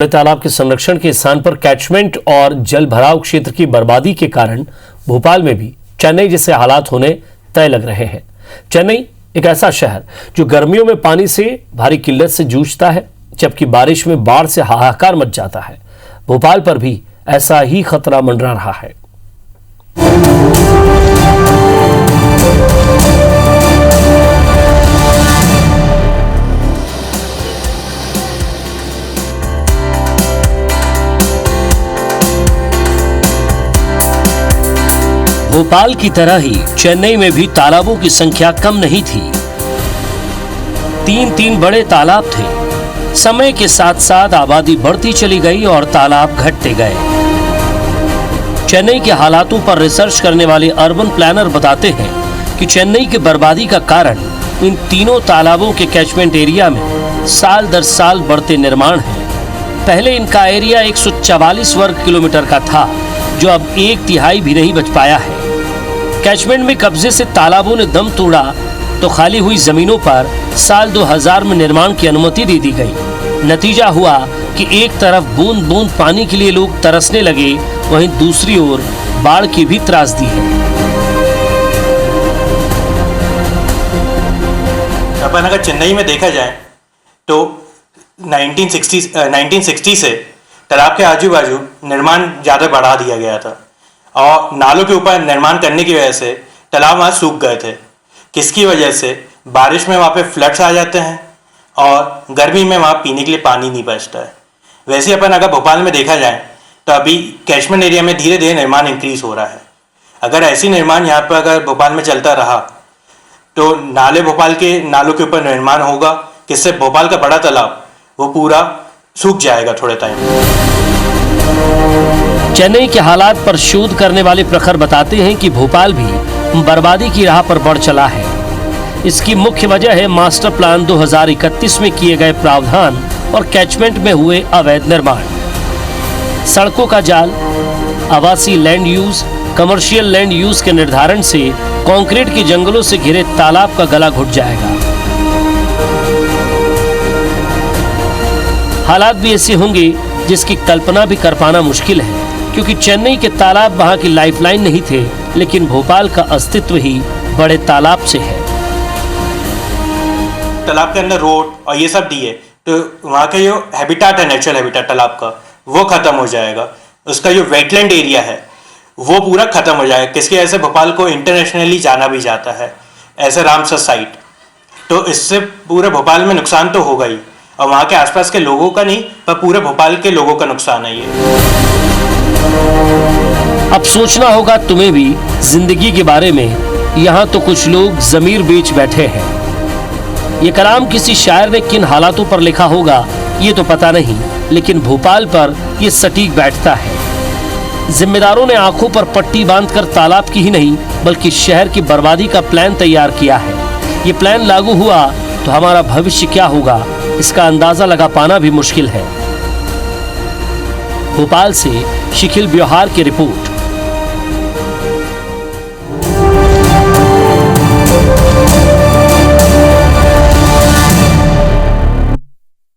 तालाब के संरक्षण के स्थान पर कैचमेंट और जल भराव क्षेत्र की बर्बादी के कारण भोपाल में भी चेन्नई जैसे हालात होने तय लग रहे हैं। चेन्नई एक ऐसा शहर जो गर्मियों में पानी से भारी किल्लत से जूझता है, जबकि बारिश में बाढ़ से हाहाकार मच जाता है। भोपाल पर भी ऐसा ही खतरा मंडरा रहा है। भोपाल की तरह ही चेन्नई में भी तालाबों की संख्या कम नहीं थी। तीन बड़े तालाब थे। समय के साथ साथ आबादी बढ़ती चली गई और तालाब घटते गए। चेन्नई के हालातों पर रिसर्च करने वाले अर्बन प्लानर बताते हैं कि चेन्नई की बर्बादी का कारण इन तीनों तालाबों के कैचमेंट एरिया में साल दर साल बढ़ते निर्माण है। पहले इनका एरिया 144 वर्ग किलोमीटर का था, जो अब 1/3 भी नहीं बच पाया है। कैचमेंट में कब्जे से तालाबों ने दम तोड़ा तो खाली हुई जमीनों पर साल 2000 में निर्माण की अनुमति दे दी गई। नतीजा हुआ कि एक तरफ बूंद बूंद पानी के लिए लोग तरसने लगे, वहीं दूसरी ओर बाढ़ की भी त्रासदी है। अपन अगर चेन्नई में देखा जाए तो 1960 से तालाब के आजू बाजू निर्माण ज़्यादा बढ़ा दिया गया था और नालों के ऊपर निर्माण करने की वजह से तालाब वहाँ सूख गए थे। किसकी वजह से? बारिश में वहाँ पे फ्लड्स आ जाते हैं और गर्मी में वहाँ पीने के लिए पानी नहीं बचता है। वैसे अपन अगर भोपाल में देखा जाए तो अभी कैचमेंट एरिया में धीरे धीरे निर्माण इंक्रीज हो रहा है। अगर ऐसी निर्माण यहाँ पर अगर भोपाल में चलता रहा तो भोपाल के नालों के ऊपर निर्माण होगा, जिससे भोपाल का बड़ा तालाब वो पूरा सूख जाएगा थोड़े टाइम। चेन्नई के हालात पर शोध करने वाले प्रखर बताते हैं कि भोपाल भी बर्बादी की राह पर बढ़ चला है। इसकी मुख्य वजह है मास्टर प्लान 2031 में किए गए प्रावधान और कैचमेंट में हुए अवैध निर्माण। सड़कों का जाल, आवासीय land use, commercial land use के निर्धारण से कंक्रीट के जंगलों से घिरे तालाब का गला घुट जाएगा। हालात भी ऐसे होंगे जिसकी कल्पना भी कर पाना मुश्किल है, क्योंकि चेन्नई के तालाब वहां की लाइफलाइन नहीं थे, लेकिन भोपाल का अस्तित्व ही बड़े तालाब से है। तालाब के अंदर रोड और ये सब दिए तो वहाँ का जो हैबिटाट है, नेचुरल हैबिटाट तालाब का, वो खत्म हो जाएगा। उसका जो वेटलैंड एरिया है वो पूरा खत्म हो जाएगा। किसकी वजह से भोपाल को इंटरनेशनली जाना भी जाता है ऐसे रामसर साइट। तो इससे पूरे भोपाल में नुकसान तो होगा ही, और वहाँ के आसपास के लोगों का नहीं पर पूरे भोपाल के लोगों का नुकसान है ये। अब सोचना होगा तुम्हें भी जिंदगी के बारे में। यहाँ तो कुछ लोग जमीर बेच बैठे हैं। ये कलाम किसी शायर ने किन हालातों पर लिखा होगा ये तो पता नहीं, लेकिन भोपाल पर ये सटीक बैठता है। जिम्मेदारों ने आंखों पर पट्टी बांधकर तालाब की ही नहीं बल्कि शहर की बर्बादी का प्लान तैयार किया है। ये प्लान लागू हुआ तो हमारा भविष्य क्या होगा, इसका अंदाजा लगा पाना भी मुश्किल है। भोपाल से शिखिल ब्योहार की रिपोर्ट।